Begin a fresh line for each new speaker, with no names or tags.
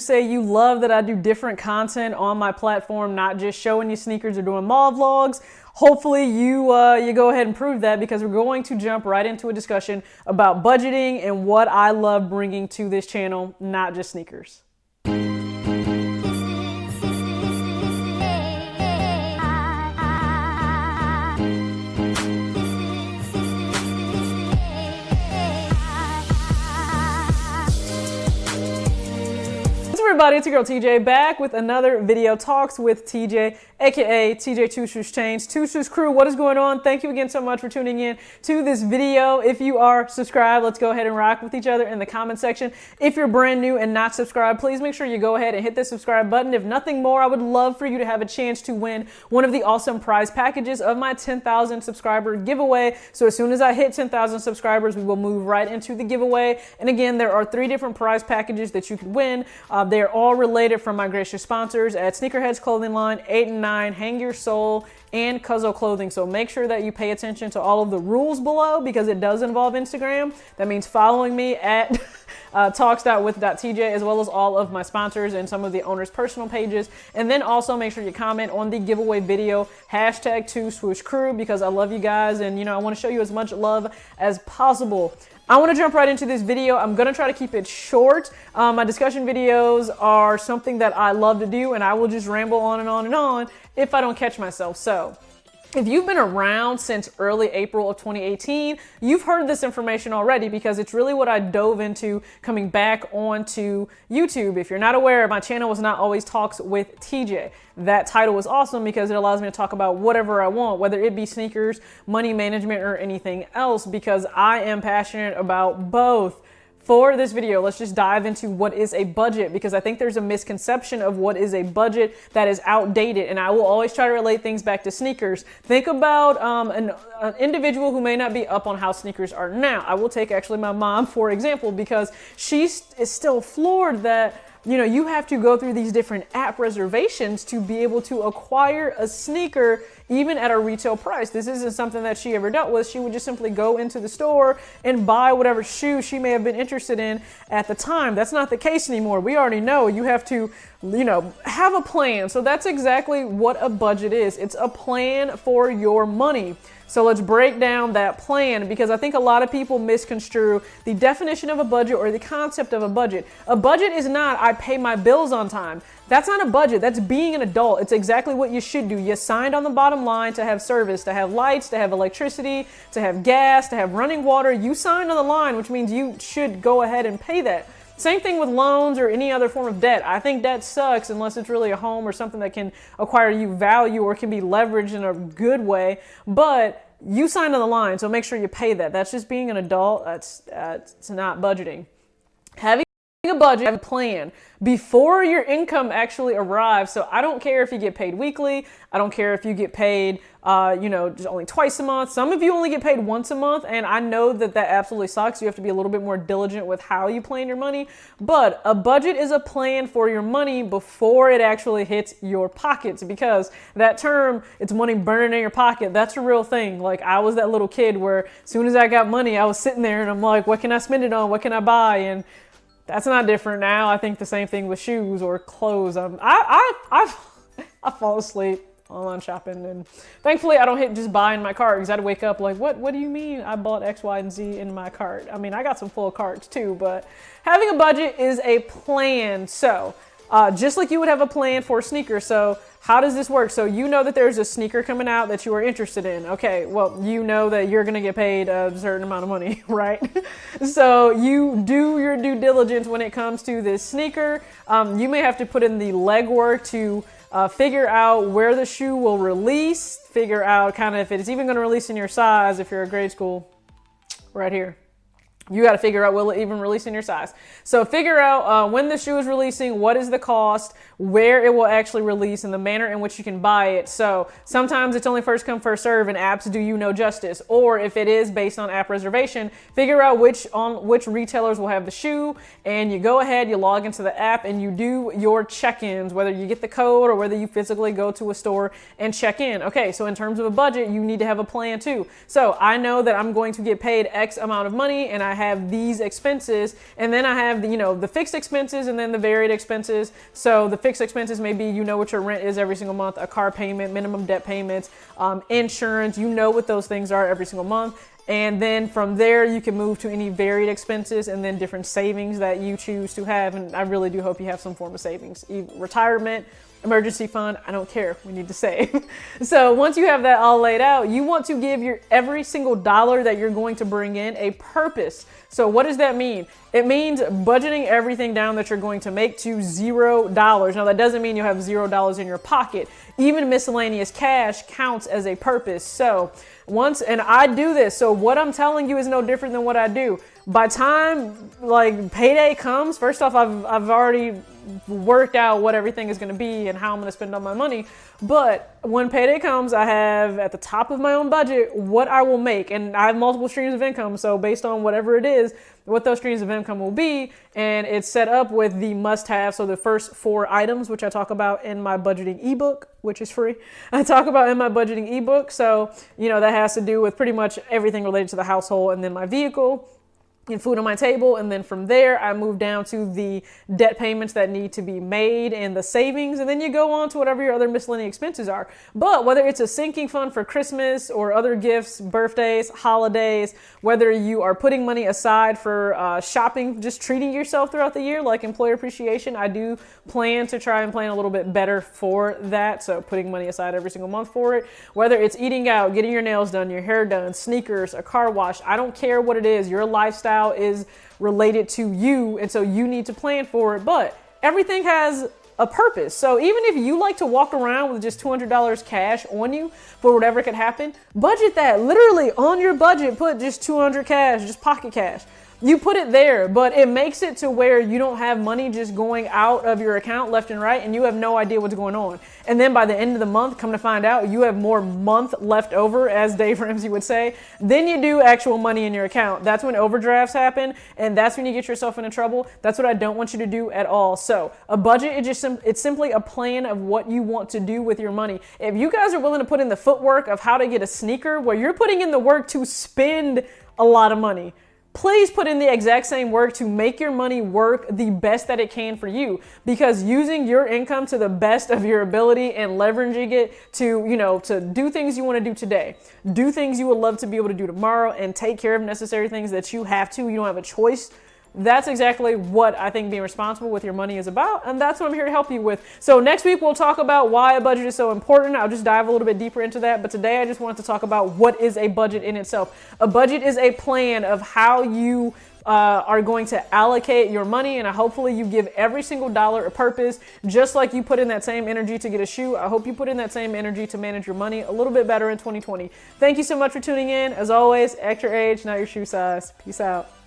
say you love that I do different content on my platform, not just showing you sneakers or doing mall vlogs. Hopefully you go ahead and prove that, because we're going to jump right into a discussion about budgeting and what I love bringing to this channel, not just sneakers. Everybody, it's your girl TJ back with another video, Talks with TJ, aka TJ Two Shoes Chains. Two Shoes crew, what is going on? Thank you again so much for tuning in to this video. If you are subscribed, let's go ahead and rock with each other in the comment section. If you're brand new and not subscribed, please make sure you go ahead and hit the subscribe button. If nothing more, I would love for you to have a chance to win one of the awesome prize packages of my 10,000 subscriber giveaway. So as soon as I hit 10,000 subscribers, we will move right into the giveaway. And again, there are 3 different prize packages that you can win. They're all related from my gracious sponsors at Sneakerheads Clothing Line, 8 and 9, Hang Your Soul, and Cuzzo Clothing. So make sure that you pay attention to all of the rules below, because it does involve Instagram. That means following me at talks.with.tj, as well as all of my sponsors and some of the owners' personal pages. And then also make sure you comment on the giveaway video, hashtag 2SwooshCrew, because I love you guys and I want to show you as much love as possible. I want to jump right into this video. I'm going to try to keep it short. My discussion videos are something that I love to do, and I will just ramble on and on and on if I don't catch myself. So if you've been around since early April of 2018, you've heard this information already, because it's really what I dove into coming back onto YouTube. If you're not aware, my channel was not always Talks with TJ. That title was awesome because it allows me to talk about whatever I want, whether it be sneakers, money management, or anything else, because I am passionate about both. For this video, let's just dive into what is a budget, because I think there's a misconception of what is a budget that is outdated, and I will always try to relate things back to sneakers. Think about an individual who may not be up on how sneakers are now. I will take actually my mom for example, because she is still floored that you have to go through these different app reservations to be able to acquire a sneaker, even at a retail price. This isn't something that she ever dealt with. She would just simply go into the store and buy whatever shoe she may have been interested in at the time. That's not the case anymore. We already know you have to, have a plan. So that's exactly what a budget is. It's a plan for your money. So let's break down that plan, because I think a lot of people misconstrue the definition of a budget or the concept of a budget. A budget is not, I pay my bills on time. That's not a budget. That's being an adult. It's exactly what you should do. You signed on the bottom line to have service, to have lights, to have electricity, to have gas, to have running water. You signed on the line, which means you should go ahead and pay that. Same thing with loans or any other form of debt. I think debt sucks unless it's really a home or something that can acquire you value or can be leveraged in a good way. But you signed on the line, so make sure you pay that. That's just being an adult. It's not budgeting. Having a budget, have a plan before your income actually arrives. So I don't care if you get paid weekly. I don't care if you get paid, just only twice a month. Some of you only get paid once a month, and I know that absolutely sucks. You have to be a little bit more diligent with how you plan your money. But a budget is a plan for your money before it actually hits your pockets, because that term, it's money burning in your pocket, that's a real thing. Like, I was that little kid where as soon as I got money, I was sitting there and I'm like, what can I spend it on? What can I buy? And that's not different now. I think the same thing with shoes or clothes. I fall asleep online shopping, and thankfully I don't hit just buy in my cart, because I'd wake up like, what do you mean I bought X, Y, and Z in my cart? I mean, I got some full carts too, but having a budget is a plan. So just like you would have a plan for sneakers. So how does this work? So you know that there's a sneaker coming out that you are interested in. Okay, well, you know that you're gonna get paid a certain amount of money, right? So you do your due diligence when it comes to this sneaker. You may have to put in the legwork to figure out where the shoe will release, figure out kind of if it's even gonna release in your size. If you're a grade school, right here. You got to figure out, will it even release in your size? So figure out when the shoe is releasing, what is the cost, where it will actually release, and the manner in which you can buy it. So sometimes it's only first come, first serve, and apps do you no justice. Or if it is based on app reservation, figure out which retailers will have the shoe, and you go ahead, you log into the app, and you do your check-ins, whether you get the code or whether you physically go to a store and check in. Okay, so in terms of a budget, you need to have a plan too. So I know that I'm going to get paid X amount of money, and I have these expenses, and then I have the fixed expenses and then the varied expenses. So the fixed expenses may be, what your rent is every single month, a car payment, minimum debt payments, insurance, what those things are every single month. And then from there, you can move to any varied expenses and then different savings that you choose to have. And I really do hope you have some form of savings, retirement, emergency fund, I don't care, we need to save. So once you have that all laid out, you want to give your every single dollar that you're going to bring in a purpose. So what does that mean? It means budgeting everything down that you're going to make to $0. Now that doesn't mean you have $0 in your pocket. Even miscellaneous cash counts as a purpose. So and I do this, so what I'm telling you is no different than what I do. By time payday comes, first off, I've already worked out what everything is going to be and how I'm going to spend all my money. But when payday comes, I have at the top of my own budget what I will make, and I have multiple streams of income. So based on whatever it is, what those streams of income will be, and it's set up with the must-have. So the first 4 items, which I talk about in my budgeting ebook, which is free. I talk about in my budgeting ebook. So that has to do with pretty much everything related to the household, and then my vehicle, and food on my table. And then from there, I move down to the debt payments that need to be made and the savings. And then you go on to whatever your other miscellaneous expenses are. But whether it's a sinking fund for Christmas or other gifts, birthdays, holidays, whether you are putting money aside for shopping, just treating yourself throughout the year, like employer appreciation, I do plan to try and plan a little bit better for that. So putting money aside every single month for it, whether it's eating out, getting your nails done, your hair done, sneakers, a car wash, I don't care what it is. Your lifestyle is related to you, and so you need to plan for it. But everything has a purpose. So even if you like to walk around with just $200 cash on you for whatever could happen, budget that. Literally on your budget, put just $200 cash, just pocket cash. You put it there, but it makes it to where you don't have money just going out of your account left and right, and you have no idea what's going on. And then by the end of the month, come to find out, you have more month left over, as Dave Ramsey would say, than you do actual money in your account. That's when overdrafts happen, and that's when you get yourself into trouble. That's what I don't want you to do at all. So a budget is it's simply a plan of what you want to do with your money. If you guys are willing to put in the footwork of how to get a sneaker, where you're putting in the work to spend a lot of money, please put in the exact same work to make your money work the best that it can for you, because using your income to the best of your ability and leveraging it to do things you want to do today, do things you would love to be able to do tomorrow, and take care of necessary things that you don't have a choice. That's exactly what I think being responsible with your money is about, and that's what I'm here to help you with. So next week we'll talk about why a budget is so important. I'll just dive a little bit deeper into that, but today I just wanted to talk about what is a budget in itself. A budget is a plan of how you are going to allocate your money, and hopefully you give every single dollar a purpose. Just like you put in that same energy to get a shoe, I hope you put in that same energy to manage your money a little bit better in 2020. Thank you so much for tuning in. As always, act your age, not your shoe size. Peace out.